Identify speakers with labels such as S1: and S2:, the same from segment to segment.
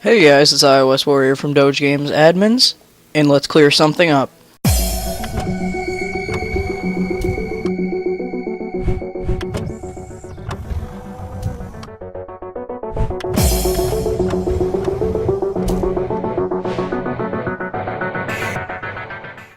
S1: Hey guys, it's iOS Warrior from Doge Games Admins, and let's clear something up.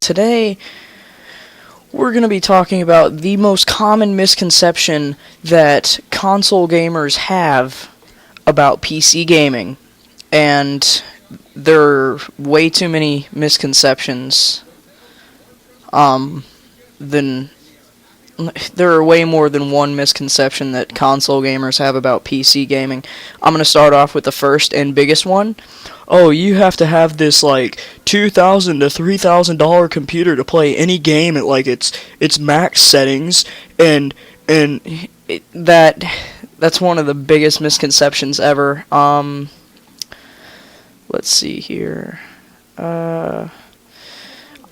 S1: Today, we're going to be talking about the most common misconception that console gamers have about PC gaming. And there are way too many misconceptions than there are way more than one misconception that console gamers have about PC gaming. I'm going to start off with the first and biggest one. Oh, you have to have this like $2,000 to $3,000 computer to play any game at like its max settings, and that's one of the biggest misconceptions ever. Let's see here. I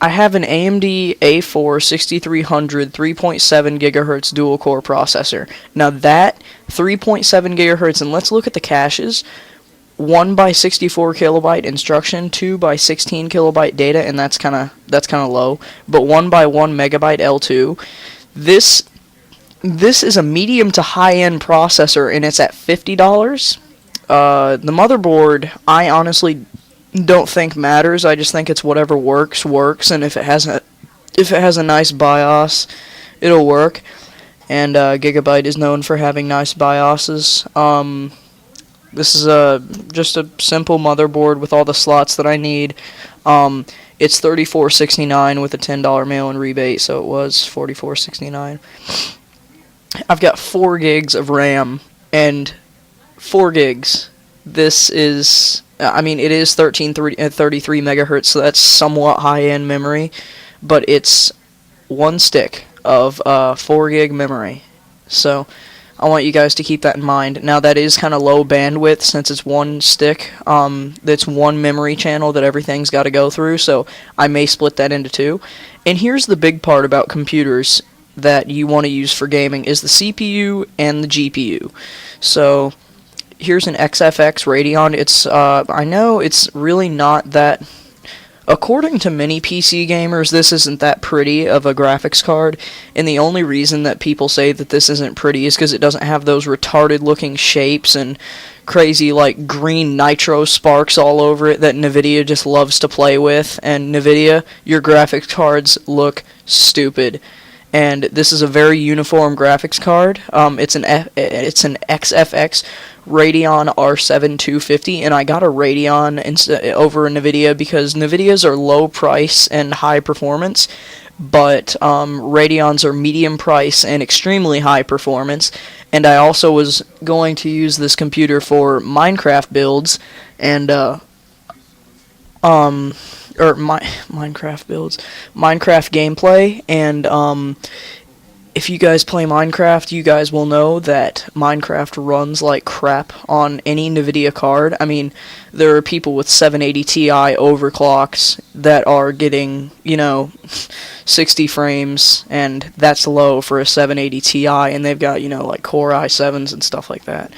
S1: have an AMD A4 6300 3.7 gigahertz dual core processor. Now that 3.7 gigahertz, and let's look at the caches. 1 by 64 kilobyte instruction, 2 by 16 kilobyte data, and that's kind of low. But 1 by 1 megabyte L2. This is a medium to high end processor, and it's at $50. The motherboard, I honestly don't think matters. I just think it's whatever works, and if it has a nice BIOS, it'll work. And Gigabyte is known for having nice BIOSes. This is just a simple motherboard with all the slots that I need. It's $34.69 with a $10 mail-in rebate, so it was $44.69. I've got 4 gigs of RAM, and 4 gigs. This is, it is 1333 megahertz, so that's somewhat high-end memory, but it's one stick of 4 gig memory. So I want you guys to keep that in mind. Now that is kind of low bandwidth since it's one stick. That's one memory channel that everything's got to go through, so I may split that into 2. And here's the big part about computers that you want to use for gaming is the CPU and the GPU. So here's an XFX Radeon. It's I know it's really not that. According to many PC gamers, this isn't that pretty of a graphics card, and the only reason that people say that this isn't pretty is because it doesn't have those retarded-looking shapes and crazy, like, green nitro sparks all over it that NVIDIA just loves to play with, and NVIDIA, your graphics cards look stupid. And this is a very uniform graphics card. It's an XFX Radeon R7 250, and I got a Radeon over a NVIDIA because NVIDIAs are low price and high performance, but Radeons are medium price and extremely high performance. And I also was going to use this computer for Minecraft builds, and Minecraft gameplay, and if you guys play Minecraft, you guys will know that Minecraft runs like crap on any NVIDIA card. I mean, there are people with 780 Ti overclocks that are getting, 60 frames, and that's low for a 780 Ti, and they've got, like Core i7s and stuff like that.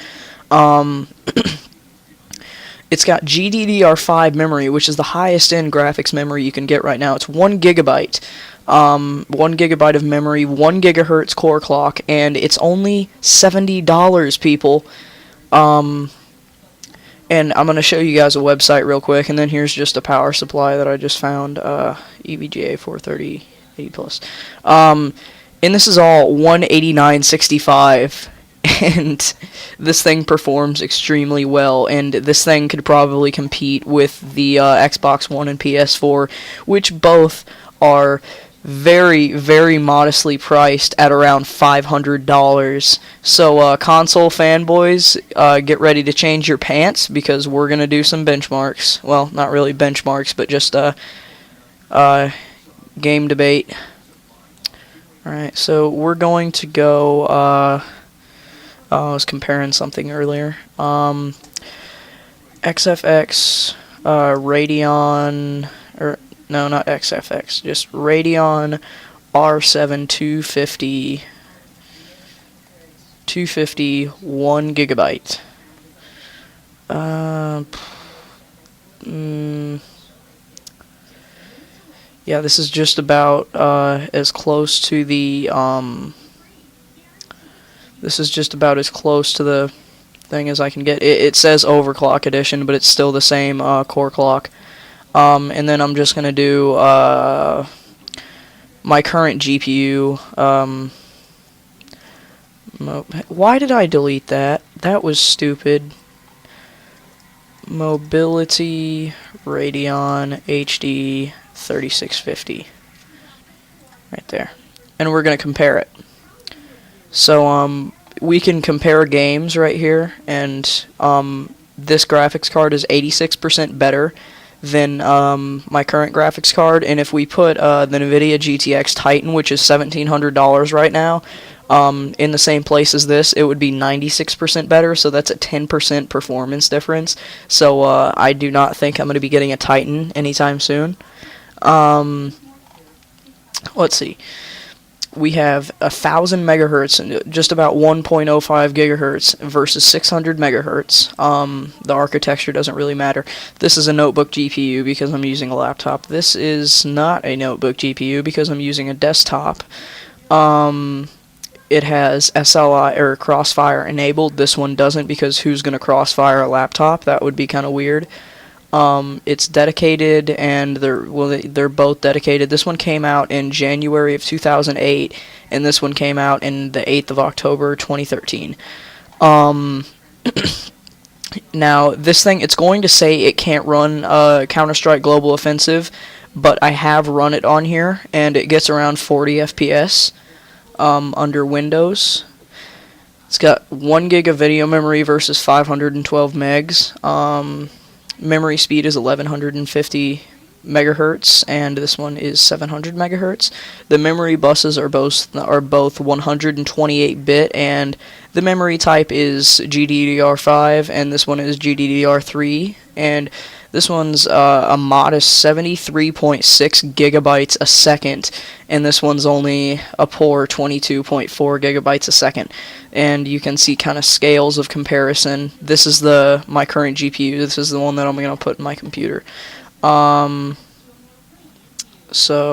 S1: It's got GDDR5 memory, which is the highest end graphics memory you can get right now. It's 1 gigabyte. 1 gigabyte of memory, 1 gigahertz core clock, and it's only $70, people. And I'm going to show you guys a website real quick, and then here's just a power supply that I just found, EVGA 430 80+. And this is all 189.65. And this thing performs extremely well, and this thing could probably compete with the Xbox One and PS4, which both are very, very modestly priced at around $500. So console fanboys, get ready to change your pants, because we're going to do some benchmarks. Well, not really benchmarks, but just game debate. Alright, so we're going to go... I was comparing something earlier. XFX, Radeon, or no, not XFX, just Radeon R7 250, 1 gigabyte. Yeah, this is just about as close to the this is just about as close to the thing as I can get. It says overclock edition, but it's still the same core clock. And then I'm just gonna do my current GPU. Why did I delete that? That was stupid. Mobility Radeon HD 3650. Right there. And we're going to compare it. So we can compare games right here, and this graphics card is 86% better than my current graphics card. And if we put the NVIDIA GTX Titan, which is $1,700 right now, in the same place as this, it would be 96% better, so that's a 10% performance difference. So I do not think I'm going to be getting a Titan anytime soon. Let's see. We have 1,000 megahertz and just about 1.05 gigahertz versus 600 megahertz. The architecture doesn't really matter. This is a notebook GPU because I'm using a laptop. This is not a notebook GPU because I'm using a desktop. It has SLI or Crossfire enabled. This one doesn't because who's going to Crossfire a laptop? That would be kind of weird. It's dedicated, and they're both dedicated. This one came out in January of 2008, and this one came out in the 8th of October 2013. Now, this thing, it's going to say it can't run Counter-Strike Global Offensive, but I have run it on here, and it gets around 40 FPS under Windows. It's got 1 gig of video memory versus 512 megs. Memory speed is 1150 megahertz, and this one is 700 megahertz. The memory buses are both 128-bit, and the memory type is GDDR5, and this one is GDDR3, and this one's a modest 73.6 gigabytes a second, and this one's only a poor 22.4 gigabytes a second. And you can see kind of scales of comparison. This is my current GPU. This is the one that I'm going to put in my computer. So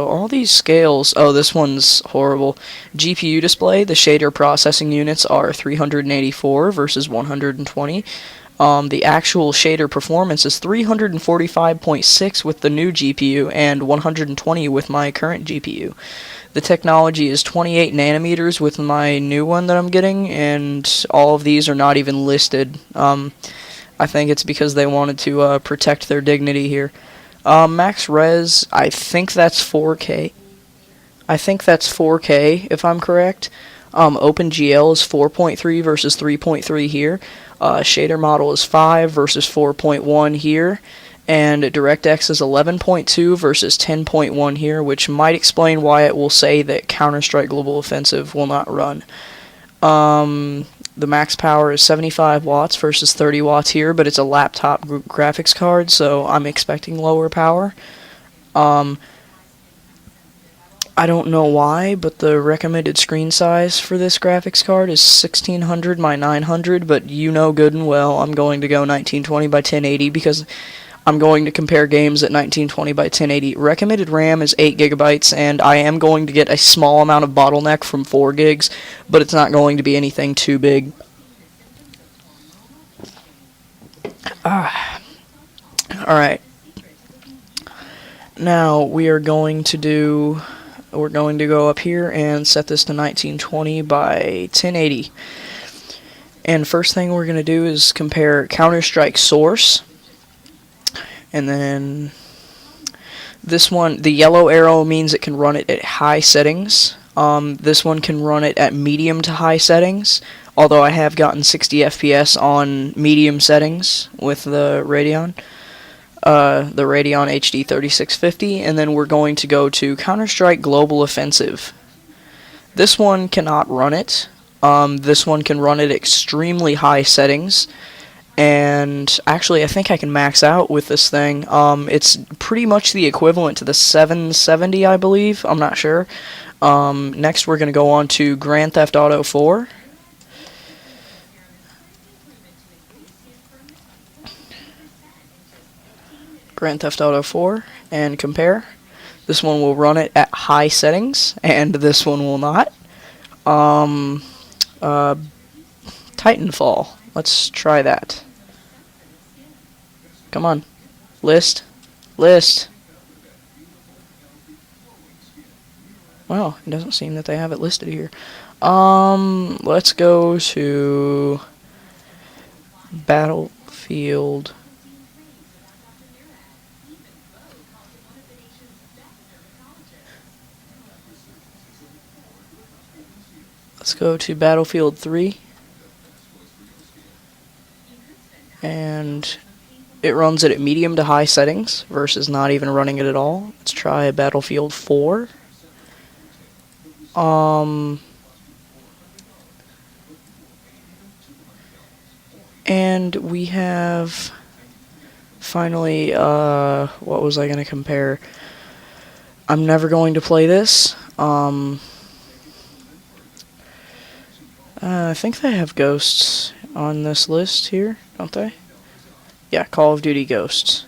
S1: all these scales, oh, this one's horrible. GPU display, the shader processing units are 384 versus 120. The actual shader performance is 345.6 with the new GPU and 120 with my current GPU. The technology is 28 nanometers with my new one that I'm getting, and all of these are not even listed. I think it's because they wanted to protect their dignity here. Max res, I think that's 4K. I think that's 4K, if I'm correct. OpenGL is 4.3 versus 3.3 here. Shader model is 5 versus 4.1 here. And DirectX is 11.2 versus 10.1 here, which might explain why it will say that Counter-Strike Global Offensive will not run. The max power is 75 watts versus 30 watts here, but it's a laptop graphics card, so I'm expecting lower power. I don't know why, but the recommended screen size for this graphics card is 1600 by 900, but you know good and well I'm going to go 1920 by 1080 because I'm going to compare games at 1920 by 1080. Recommended RAM is 8 gigabytes, and I am going to get a small amount of bottleneck from 4 gigs, but it's not going to be anything too big. Alright. Now we're going to go up here and set this to 1920 by 1080. And first thing we're going to do is compare Counter-Strike Source. And then this one, the yellow arrow means it can run it at high settings. This one can run it at medium to high settings, although I have gotten 60 FPS on medium settings with the Radeon HD 3650. And then we're going to go to Counter-Strike Global Offensive. This one cannot run it. This one can run it at extremely high settings. And actually, I think I can max out with this thing. It's pretty much the equivalent to the 770, I believe. I'm not sure. Next, we're going to go on to Grand Theft Auto 4. Grand Theft Auto 4 and compare. This one will run it at high settings, and this one will not. Um, uh, Titanfall. Let's try that. Come on. List. List. Well, it doesn't seem that they have it listed here. Let's go to Battlefield. Let's go to Battlefield 3. And it runs it at medium to high settings versus not even running it at all. Let's try Battlefield 4. And we have finally, what was I going to compare? I'm never going to play this. I think they have Ghosts on this list here, don't they? Yeah, Call of Duty Ghosts.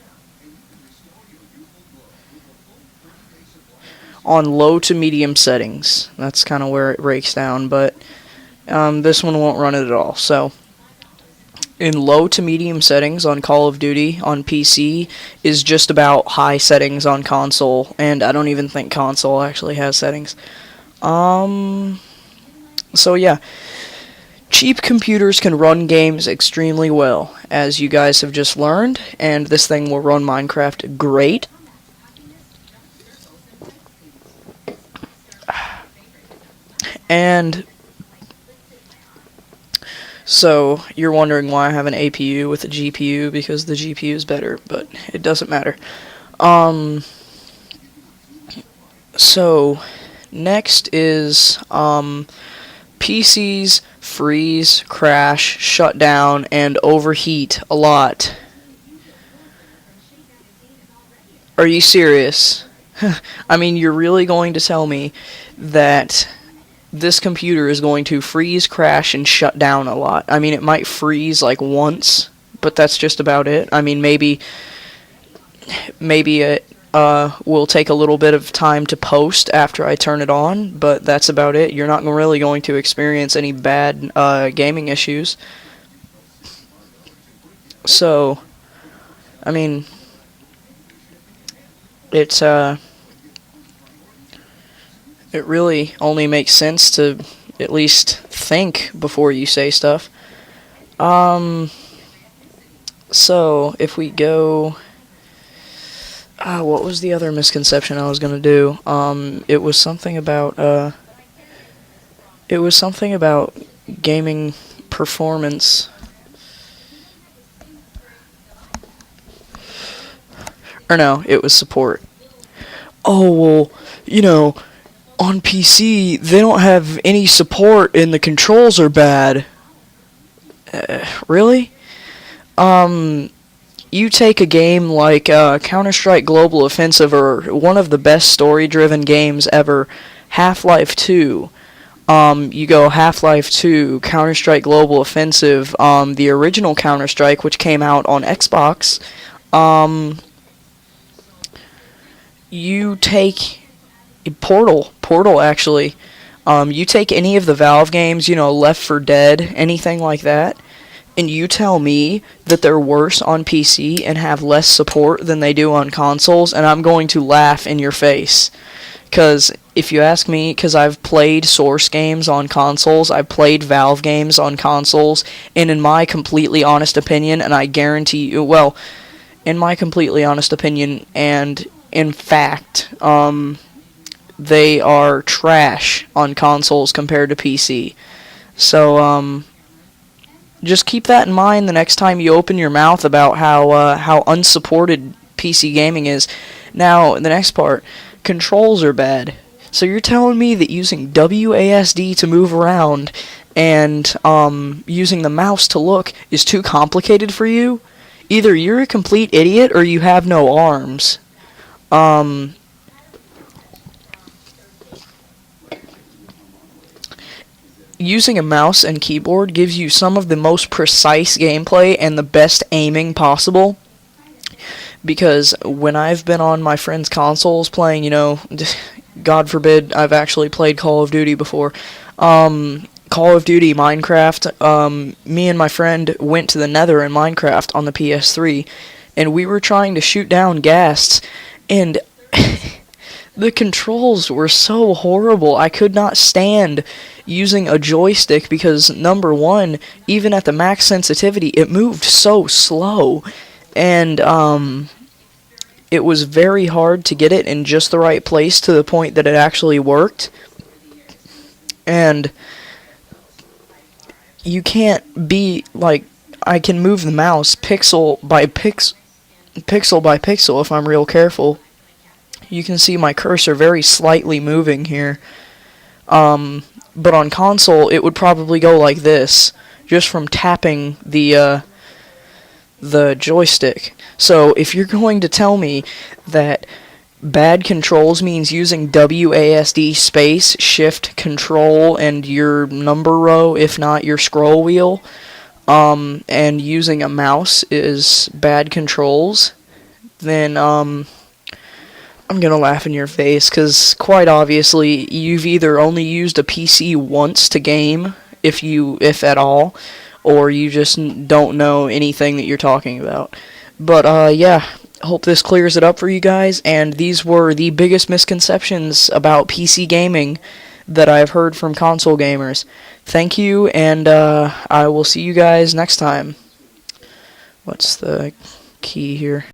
S1: On low to medium settings. That's kind of where it breaks down, but this one won't run it at all. So, in low to medium settings on Call of Duty on PC is just about high settings on console, and I don't even think console actually has settings. So yeah. Cheap computers can run games extremely well, as you guys have just learned, and this thing will run Minecraft great. And so you're wondering why I have an APU with a GPU, because the GPU is better, but it doesn't matter. So next is PCs freeze, crash, shut down, and overheat a lot. Are you serious? I mean, you're really going to tell me that this computer is going to freeze, crash, and shut down a lot? I mean, it might freeze like once, but that's just about it. I mean, maybe it will take a little bit of time to post after I turn it on, but that's about it. You're not really going to experience any bad gaming issues. So, I mean, it really only makes sense to at least think before you say stuff. So if we go, what was the other misconception I was gonna do? It was something about gaming performance. Or no, it was support. Oh, well, on PC, they don't have any support and the controls are bad. Really? You take a game like Counter-Strike Global Offensive, or one of the best story-driven games ever, Half-Life 2. You go Half-Life 2, Counter-Strike Global Offensive, the original Counter-Strike, which came out on Xbox. You take Portal actually. You take any of the Valve games, Left 4 Dead, anything like that, and you tell me that they're worse on PC and have less support than they do on consoles, and I'm going to laugh in your face. Because if you ask me, because I've played Source games on consoles, I've played Valve games on consoles, and in my completely honest opinion, and I guarantee you, well, in my completely honest opinion, and in fact, they are trash on consoles compared to PC. So, just keep that in mind the next time you open your mouth about how unsupported PC gaming is. Now, the next part, controls are bad. So you're telling me that using WASD to move around and using the mouse to look is too complicated for you? Either you're a complete idiot or you have no arms. Using a mouse and keyboard gives you some of the most precise gameplay and the best aiming possible, because when I've been on my friends' consoles playing, God forbid I've actually played Call of Duty before. Call of Duty, Minecraft, me and my friend went to the Nether in Minecraft on the PS3, and we were trying to shoot down ghasts, and the controls were so horrible. I could not stand using a joystick because, number one, even at the max sensitivity, it moved so slow. And it was very hard to get it in just the right place to the point that it actually worked. And you can't be like, I can move the mouse pixel by pixel if I'm real careful. You can see my cursor very slightly moving here. But on console, it would probably go like this, just from tapping the joystick. So if you're going to tell me that bad controls means using WASD space, shift, control, and your number row, if not your scroll wheel, and using a mouse is bad controls, then I'm gonna laugh in your face, because quite obviously you've either only used a PC once to game, if at all, or you just don't know anything that you're talking about. But yeah, hope this clears it up for you guys, and these were the biggest misconceptions about PC gaming that I've heard from console gamers. Thank you, and I will see you guys next time. What's the key here?